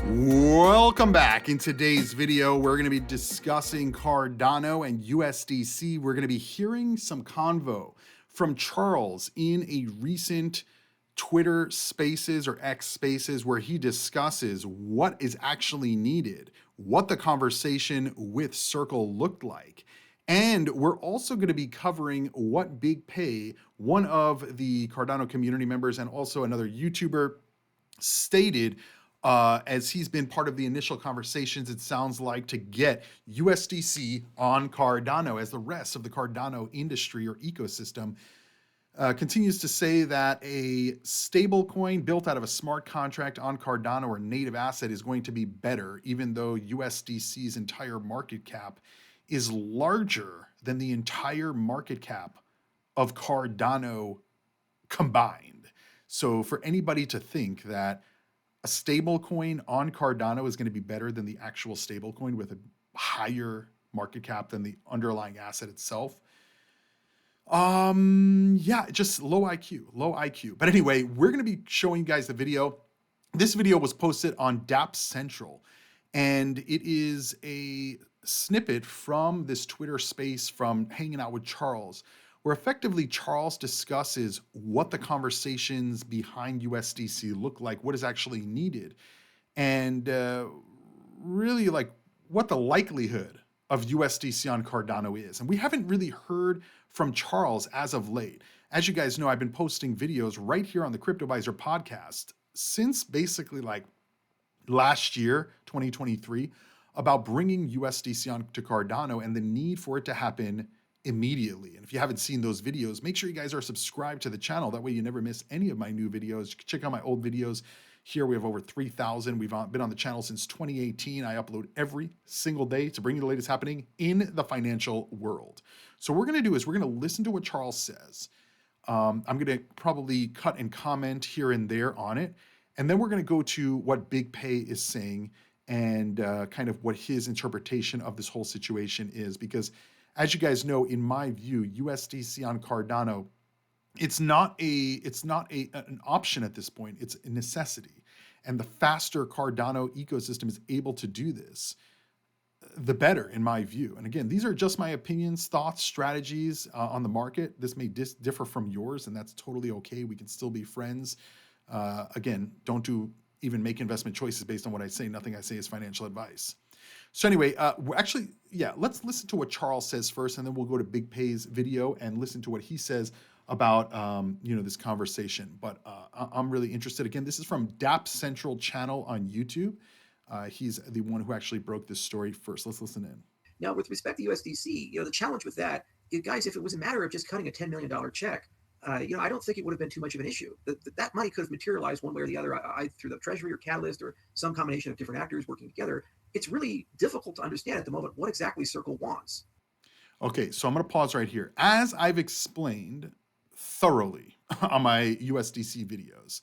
Welcome back. In today's video, we're going to be discussing Cardano and USDC. We're going to be hearing some convo from Charles in a recent Twitter Spaces or X Spaces where he discusses what is actually needed, what the conversation with Circle looked like. And we're also going to be covering what Big Pay, one of the Cardano community members and also another YouTuber, stated as he's been part of the initial conversations, it sounds like, to get USDC on Cardano, as the rest of the Cardano industry or ecosystem continues to say that a stable coin built out of a smart contract on Cardano or native asset is going to be better, even though USDC's entire market cap is larger than the entire market cap of Cardano combined. So for anybody to think that a stable coin on Cardano is going to be better than the actual stable coin with a higher market cap than the underlying asset itself, yeah, just low IQ. But anyway, we're going to be showing you guys the video. This video was posted on DApp Central, and it is a snippet from this Twitter space from Hanging Out with Charles, where effectively Charles discusses what the conversations behind USDC look like, what is actually needed, and really like what the likelihood of USDC on Cardano is. And we haven't really heard from Charles as of late. As you guys know, I've been posting videos right here on the Cryptoviser podcast since basically like last year, 2023, about bringing USDC on to Cardano and the need for it to happen immediately. And if you haven't seen those videos, make sure you guys are subscribed to the channel. That way you never miss any of my new videos. You can check out my old videos. Here we have over 3,000. We've been on the channel since 2018. I upload every single day to bring you the latest happening in the financial world. So what we're going to do is we're going to listen to what Charles says. I'm going to probably cut and comment here and there on it. And then we're going to go to what Big Pay is saying and kind of what his interpretation of this whole situation is. Because as you guys know, in my view, USDC on Cardano, it's not an option at this point. It's a necessity. And the faster Cardano ecosystem is able to do this, the better, in my view. And again, these are just my opinions, thoughts, strategies on the market. This may differ from yours, and that's totally okay. We can still be friends. Again, don't even make investment choices based on what I say. Nothing I say is financial advice. So anyway, let's listen to what Charles says first, and then we'll go to Big Pay's video and listen to what he says about this conversation. But I'm really interested. Again, this is from DApp Central channel on YouTube. He's the one who actually broke this story first. Let's listen in. Now, with respect to USDC, the challenge with that, guys, if it was a matter of just cutting a $10 million check, I don't think it would have been too much of an issue. That money could have materialized one way or the other, either through the Treasury or Catalyst or some combination of different actors working together. It's really difficult to understand at the moment what exactly Circle wants. Okay, so I'm going to pause right here. As I've explained thoroughly on my USDC videos,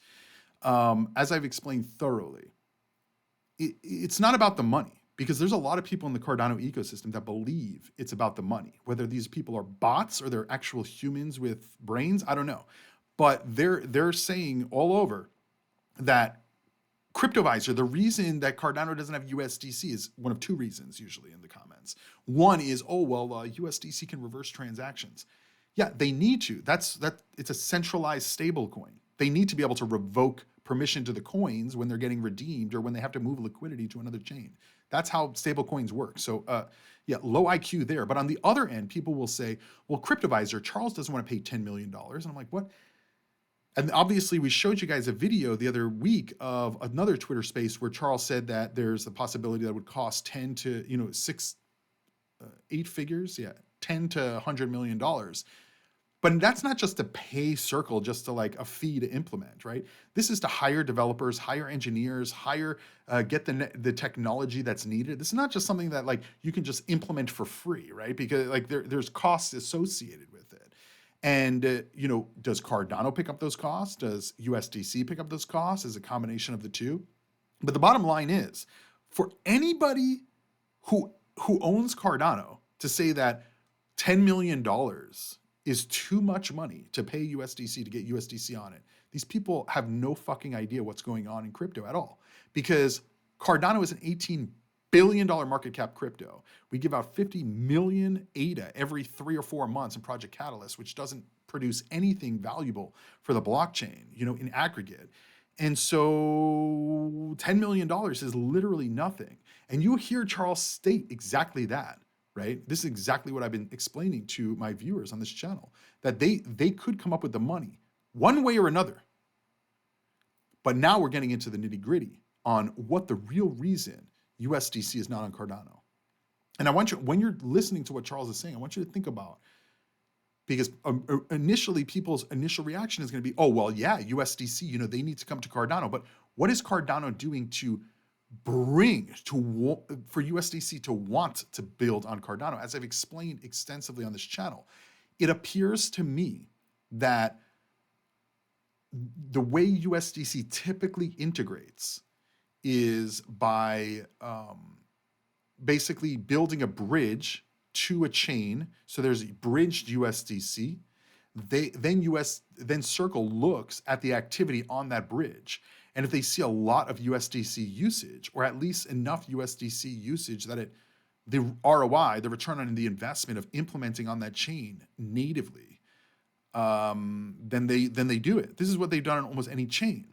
it's not about the money, because there's a lot of people in the Cardano ecosystem that believe it's about the money. Whether these people are bots or they're actual humans with brains, I don't know. But they're saying all over that Cryptoviser, the reason that Cardano doesn't have USDC is one of two reasons usually in the comments. One is, USDC can reverse transactions. Yeah, they need to. It's a centralized stable coin. They need to be able to revoke permission to the coins when they're getting redeemed or when they have to move liquidity to another chain. That's how stable coins work. So low IQ there. But on the other end, people will say, well, Cryptoviser, Charles doesn't want to pay $10 million. And I'm like, what? And obviously we showed you guys a video the other week of another Twitter space where Charles said that there's a possibility that it would cost 10 to, 8 figures. Yeah. 10 to $100 million. But that's not just to pay Circle, just to like a fee to implement, right? This is to hire developers, hire engineers, get the technology that's needed. This is not just something that like you can just implement for free, right? Because like there's costs associated with it. And, does Cardano pick up those costs? Does USDC pick up those costs? Is a combination of the two? But the bottom line is, for anybody who owns Cardano to say that $10 million is too much money to pay USDC to get USDC on it, these people have no fucking idea what's going on in crypto at all. Because Cardano is an $18 billion market cap crypto. We give out 50 million ADA every 3 or 4 months in Project Catalyst, which doesn't produce anything valuable for the blockchain, in aggregate. And so $10 million is literally nothing. And you hear Charles state exactly that, right? This is exactly what I've been explaining to my viewers on this channel, that they could come up with the money one way or another. But now we're getting into the nitty gritty on what the real reason USDC is not on Cardano. And I want you, when you're listening to what Charles is saying, I want you to think about, because initially people's initial reaction is going to be, oh, well, yeah, USDC, they need to come to Cardano. But what is Cardano doing to for USDC to want to build on Cardano? As I've explained extensively on this channel, it appears to me that the way USDC typically integrates is by basically building a bridge to a chain. So there's bridged USDC. Then Circle looks at the activity on that bridge. And if they see a lot of USDC usage, or at least enough USDC usage that the ROI, the return on the investment of implementing on that chain natively, then they do it. This is what they've done on almost any chain.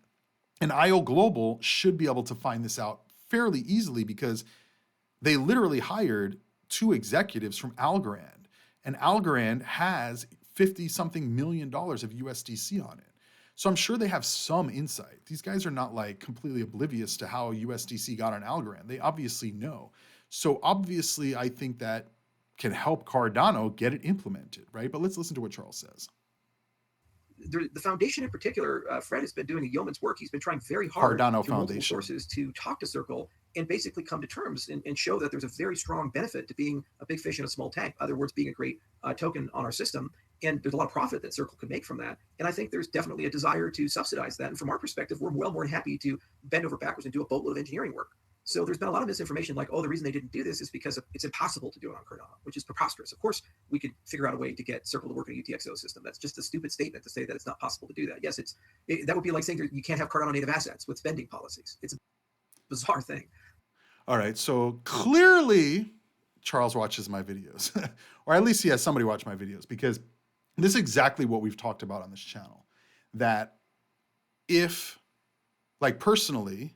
And IO Global should be able to find this out fairly easily, because they literally hired 2 executives from Algorand, and Algorand has 50-something million dollars of USDC on it. So I'm sure they have some insight. These guys are not like completely oblivious to how USDC got on Algorand. They obviously know. So obviously I think that can help Cardano get it implemented, right? But let's listen to what Charles says. The foundation in particular, Fred has been doing a yeoman's work. He's been trying very hard Cardano through multiple Foundation sources to talk to Circle and basically come to terms and show that there's a very strong benefit to being a big fish in a small tank. In other words, being a great token on our system. And there's a lot of profit that Circle could make from that. And I think there's definitely a desire to subsidize that. And from our perspective, we're well more than happy to bend over backwards and do a boatload of engineering work. So there's been a lot of misinformation like, oh, the reason they didn't do this is because it's impossible to do it on Cardano, which is preposterous. Of course, we could figure out a way to get Circle to work in a UTXO system. That's just a stupid statement to say that it's not possible to do that. Yes, that would be like saying you can't have Cardano native assets with spending policies. It's a bizarre thing. All right, so clearly Charles watches my videos, or at least he has somebody watch my videos, because this is exactly what we've talked about on this channel. That if, like personally,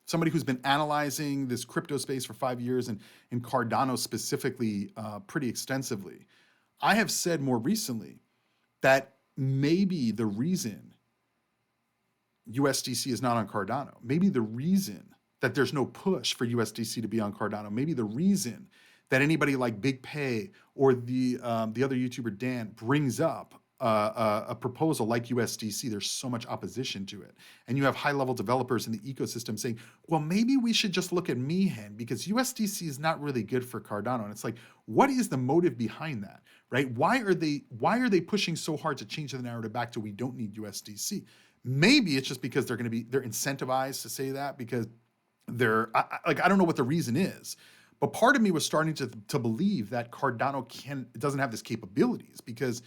somebody who's been analyzing this crypto space for 5 years and Cardano specifically pretty extensively, I have said more recently that maybe the reason USDC is not on Cardano, maybe the reason that there's no push for USDC to be on Cardano, maybe the reason that anybody like Big Pay or the other YouTuber Dan brings up a proposal like USDC, there's so much opposition to it. And you have high-level developers in the ecosystem saying, well, maybe we should just look at Mihen because USDC is not really good for Cardano. And it's like, what is the motive behind that, right? Why are they pushing so hard to change the narrative back to we don't need USDC? Maybe it's just because they're incentivized to say that because I don't know what the reason is. But part of me was starting to believe that Cardano doesn't have this capabilities because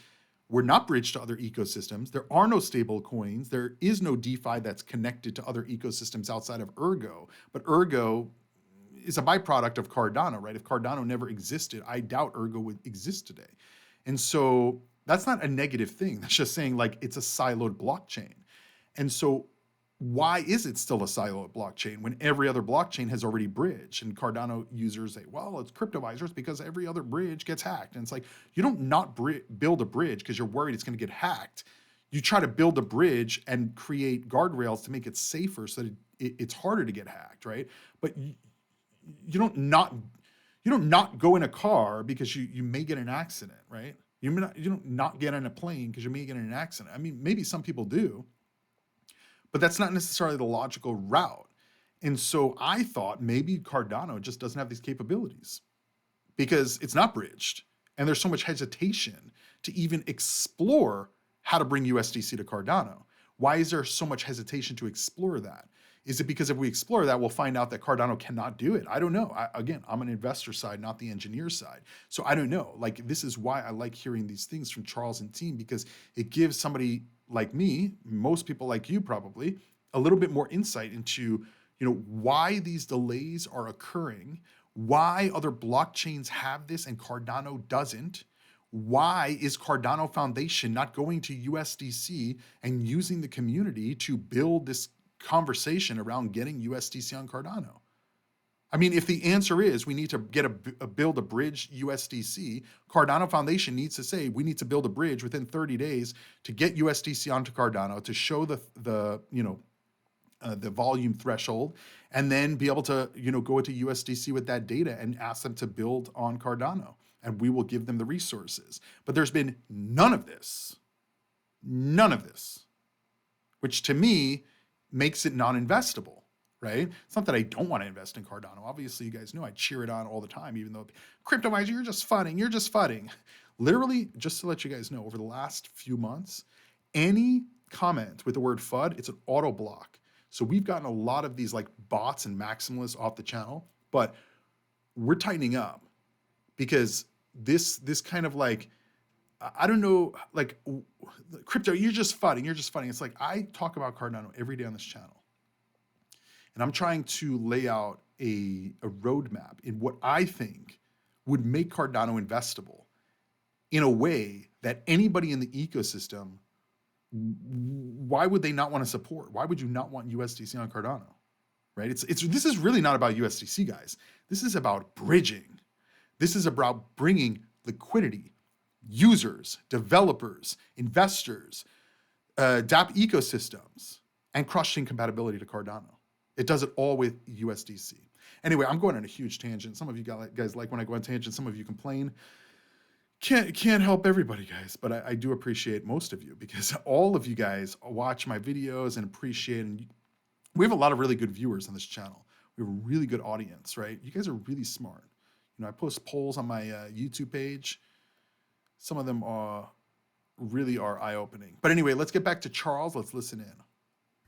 we're not bridged to other ecosystems. There are no stable coins. There is no DeFi that's connected to other ecosystems outside of Ergo. But Ergo is a byproduct of Cardano, right? If Cardano never existed, I doubt Ergo would exist today. And so that's not a negative thing. That's just saying like it's a siloed blockchain. And so why is it still a siloed blockchain when every other blockchain has already bridged? And Cardano users say, well, it's Cryptovisers because every other bridge gets hacked. And it's like, you don't not build a bridge because you're worried it's going to get hacked. You try to build a bridge and create guardrails to make it safer so that it's harder to get hacked, right? But you don't not go in a car because you may get an accident, right? You don't not get on a plane because you may get in an accident. I mean, maybe some people do, but that's not necessarily the logical route. And so I thought maybe Cardano just doesn't have these capabilities because it's not bridged. And there's so much hesitation to even explore how to bring USDC to Cardano. Why is there so much hesitation to explore that? Is it because if we explore that, we'll find out that Cardano cannot do it? I don't know. Again, I'm an investor side, not the engineer side. So I don't know. Like, this is why I like hearing these things from Charles and team, because it gives somebody like me, most people like you probably, a little bit more insight into, why these delays are occurring, why other blockchains have this and Cardano doesn't. Why is Cardano Foundation not going to USDC and using the community to build this conversation around getting USDC on Cardano? I mean, if the answer is we need to build a bridge USDC, Cardano Foundation needs to say we need to build a bridge within 30 days to get USDC onto Cardano, to show the volume threshold, and then be able to go into USDC with that data and ask them to build on Cardano, and we will give them the resources. But there's been none of this, which to me makes it non-investable. Right? It's not that I don't want to invest in Cardano. Obviously, you guys know I cheer it on all the time, even though Cryptoviser, you're just fudding. Literally, just to let you guys know, over the last few months, any comment with the word FUD, it's an auto block. So we've gotten a lot of these like bots and maximalists off the channel, but we're tightening up because this kind of like, I don't know, like crypto, you're just fudding. It's like I talk about Cardano every day on this channel. And I'm trying to lay out a roadmap in what I think would make Cardano investable in a way that anybody in the ecosystem, why would they not want to support? Why would you not want USDC on Cardano? Right? This is really not about USDC, guys. This is about bridging. This is about bringing liquidity, users, developers, investors, dApp ecosystems, and crushing compatibility to Cardano. It does it all with USDC. Anyway, I'm going on a huge tangent. Some of you guys like when I go on tangents. Some of you complain. Can't help everybody, guys, but I do appreciate most of you because all of you guys watch my videos and appreciate, and we have a lot of really good viewers on this channel. We have a really good audience, right? You guys are really smart. I post polls on my YouTube page. Some of them really are eye-opening. But anyway, let's get back to Charles. Let's listen in.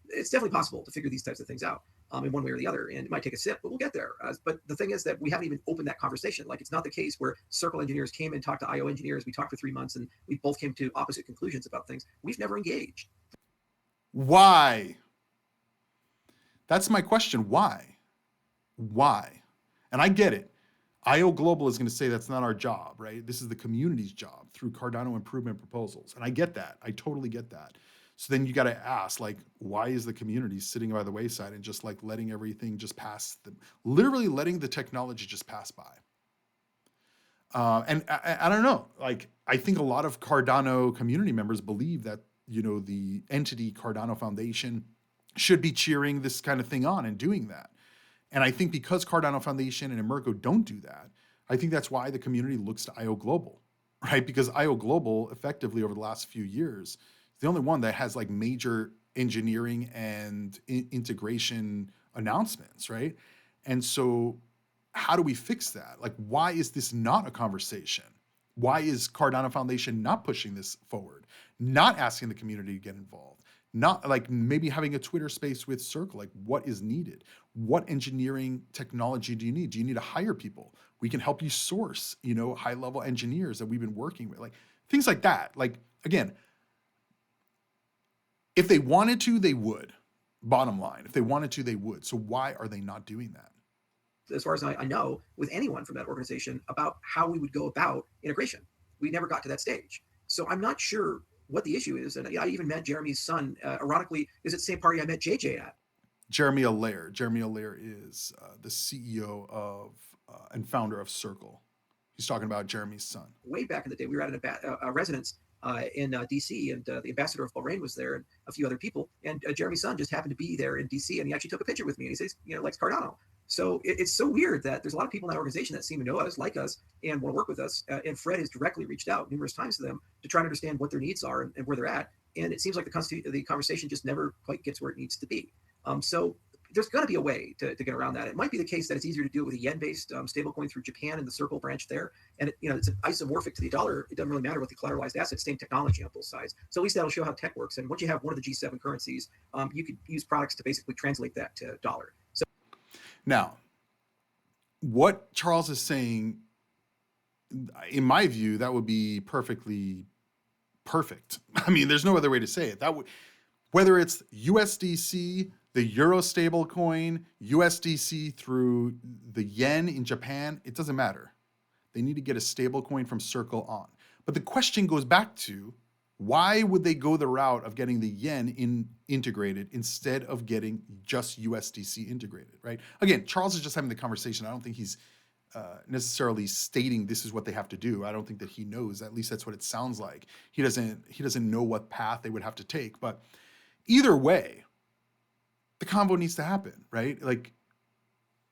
It's definitely possible to figure these types of things out in one way or the other, and it might take a sip, but we'll get there. But the thing is that we haven't even opened that conversation. Like, it's not the case where Circle engineers came and talked to IO engineers. We talked for 3 months, and we both came to opposite conclusions about things. We've never engaged. Why? That's my question. Why? And I get it. IO Global is going to say that's not our job, right? This is the community's job through Cardano improvement proposals. And I get that. I totally get that. So then you got to ask, like, why is the community sitting by the wayside and just like letting everything just pass them, literally letting the technology just pass by? And I don't know, like, I think a lot of Cardano community members believe that, the entity Cardano Foundation should be cheering this kind of thing on and doing that. And I think because Cardano Foundation and Emerco don't do that, I think that's why the community looks to IO Global, right? Because IO Global effectively over the last few years, the only one that has like major engineering and integration announcements, right? And so how do we fix that? Like, why is this not a conversation? Why is Cardano Foundation not pushing this forward? Not asking the community to get involved? Not like maybe having a Twitter space with Circle, like what is needed? What engineering technology do you need? Do you need to hire people? We can help you source, high-level engineers that we've been working with, like things like that. Like, again, if they wanted to, they would. Bottom line, if they wanted to, they would. So why are they not doing that? As far as I know, with anyone from that organization about how we would go about integration. We never got to that stage. So I'm not sure what the issue is. And I even met Jeremy's son, ironically, is at the same party I met JJ at. Jeremy Allaire. Jeremy Allaire is the CEO of and founder of Circle. He's talking about Jeremy's son. Way back in the day, we were at a residence in DC, and the ambassador of Bahrain was there, and a few other people. And Jeremy's son just happened to be there in DC, and he actually took a picture with me. And he says, likes Cardano. So it's so weird that there's a lot of people in that organization that seem to know us, like us, and want to work with us. And Fred has directly reached out numerous times to them to try to understand what their needs are and where they're at. And it seems like the conversation just never quite gets where it needs to be. So there's got to be a way to get around that. It might be the case that it's easier to do it with a yen-based stablecoin through Japan and the Circle branch there. And it's isomorphic to the dollar. It doesn't really matter what the collateralized asset, same technology on both sides. So at least that'll show how tech works. And once you have one of the G7 currencies, you could use products to basically translate that to dollar. So now, what Charles is saying, in my view, that would be perfectly perfect. I mean, there's no other way to say it. That would, whether it's USDC, the euro stablecoin, USDC through the yen in Japan, it doesn't matter. They need to get a stablecoin from Circle on. But the question goes back to, why would they go the route of getting the yen integrated instead of getting just USDC integrated, right? Again, Charles is just having the conversation. I don't think he's necessarily stating this is what they have to do. I don't think that he knows. At least that's what it sounds like. He doesn't know what path they would have to take. But either way, the convo needs to happen, right? Like,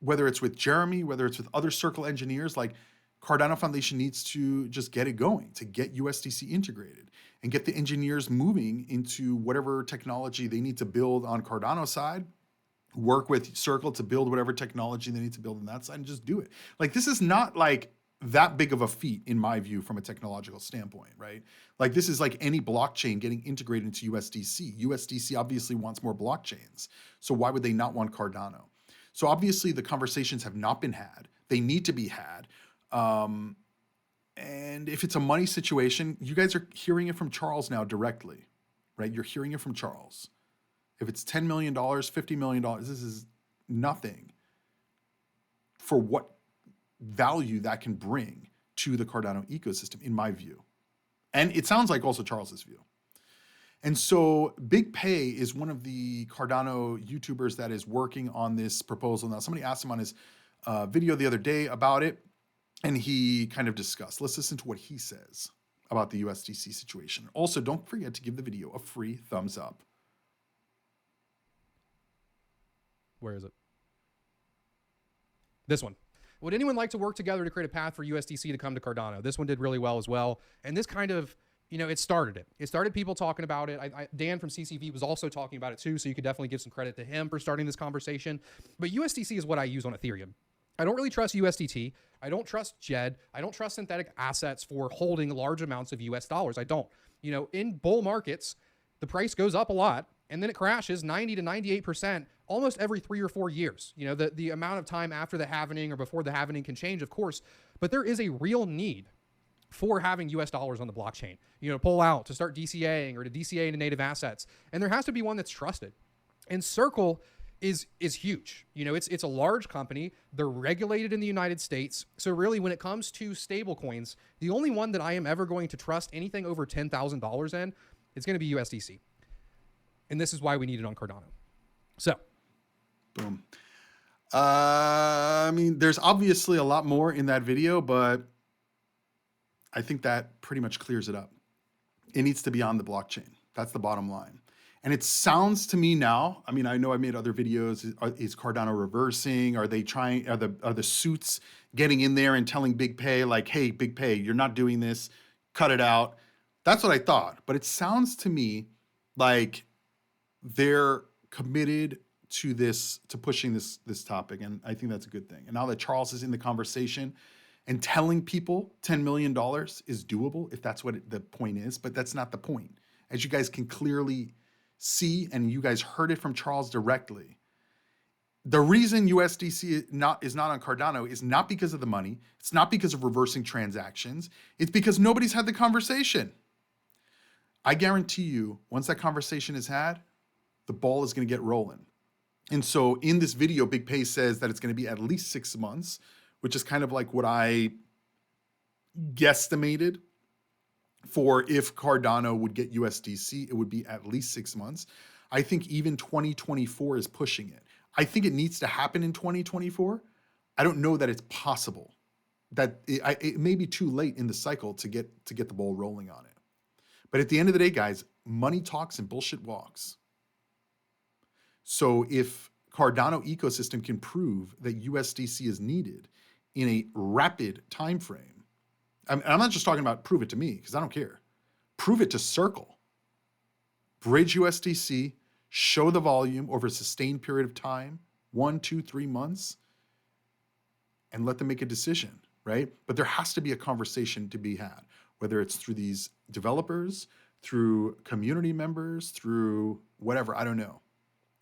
whether it's with Jeremy, whether it's with other Circle engineers, like Cardano Foundation needs to just get it going, to get USDC integrated and get the engineers moving into whatever technology they need to build on Cardano side, work with Circle to build whatever technology they need to build on that side, and just do it. Like, this is not like that big of a feat in my view from a technological standpoint, right? Like, this is like any blockchain getting integrated into USDC. USDC obviously wants more blockchains. So why would they not want Cardano? So obviously the conversations have not been had. They need to be had. And if it's a money situation, you guys are hearing it from Charles now directly, right? You're hearing it from Charles. If it's $10 million, $50 million, this is nothing for what value that can bring to the Cardano ecosystem, in my view. And it sounds like also Charles's view. And so Big Pay is one of the Cardano YouTubers that is working on this proposal. Now, somebody asked him on his video the other day about it, and he kind of discussed. Let's listen to what he says about the USDC situation. Also, don't forget to give the video a free thumbs up. Where is it? This one. Would anyone like to work together to create a path for USDC to come to Cardano? This one did really well as well. And this kind of, it started it. It started people talking about it. Dan from CCV was also talking about it too, so you could definitely give some credit to him for starting this conversation. But USDC is what I use on Ethereum. I don't really trust USDT. I don't trust JED. I don't trust synthetic assets for holding large amounts of US dollars. I don't. In bull markets, the price goes up a lot, and then it crashes 90 to 98% almost every 3 or 4 years. The amount of time after the halvening or before the halvening can change, of course, but there is a real need for having US dollars on the blockchain, pull out, to start DCAing or to DCA into native assets. And there has to be one that's trusted. And Circle is huge. It's a large company. They're regulated in the United States. So really, when it comes to stable coins, the only one that I am ever going to trust anything over $10,000 in is going to be USDC. And this is why we need it on Cardano. So, boom. There's obviously a lot more in that video, but I think that pretty much clears it up. It needs to be on the blockchain. That's the bottom line. And it sounds to me now, I know I made other videos. Is Cardano reversing? Are the suits getting in there and telling Big Pay, like, hey, Big Pay, you're not doing this, cut it out? That's what I thought. But it sounds to me like they're committed to this, to pushing this topic. And I think that's a good thing. And now that Charles is in the conversation and telling people $10 million is doable, if that's what the point is, but that's not the point. As you guys can clearly see, and you guys heard it from Charles directly, the reason USDC is not on Cardano is not because of the money. It's not because of reversing transactions. It's because nobody's had the conversation. I guarantee you, once that conversation is had, the ball is going to get rolling. And so in this video, Big Pay says that it's going to be at least 6 months, which is kind of like what I guesstimated for if Cardano would get USDC, it would be at least 6 months. I think even 2024 is pushing it. I think it needs to happen in 2024. I don't know that it's possible. That it may be too late in the cycle to get the ball rolling on it. But at the end of the day, guys, money talks and bullshit walks. So if Cardano ecosystem can prove that USDC is needed in a rapid time frame, I'm not just talking about prove it to me, because I don't care. Prove it to Circle. Bridge USDC, show the volume over a sustained period of time, 1, 2, 3 months, and let them make a decision, right? But there has to be a conversation to be had, whether it's through these developers, through community members, through whatever, I don't know.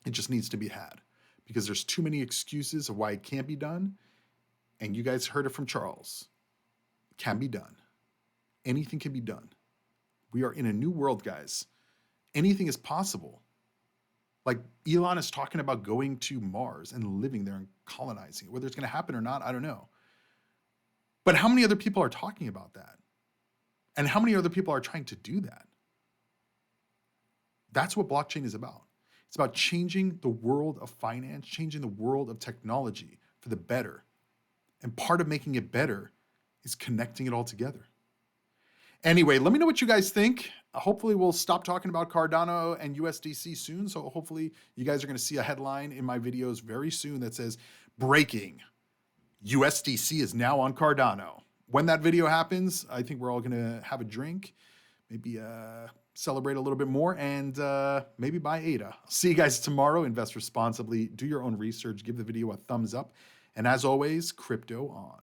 It just needs to be had because there's too many excuses of why it can't be done. And you guys heard it from Charles. It can be done. Anything can be done. We are in a new world, guys. Anything is possible. Like Elon is talking about going to Mars and living there and colonizing it. Whether it's going to happen or not, I don't know. But how many other people are talking about that? And how many other people are trying to do that? That's what blockchain is about. It's about changing the world of finance, changing the world of technology for the better. And part of making it better is connecting it all together. Anyway, let me know what you guys think. Hopefully we'll stop talking about Cardano and USDC soon. So hopefully you guys are going to see a headline in my videos very soon that says, breaking, USDC is now on Cardano. When that video happens, I think we're all going to have a drink, maybe celebrate a little bit more, and maybe buy ADA. I'll see you guys tomorrow. Invest responsibly. Do your own research. Give the video a thumbs up. And as always, crypto on.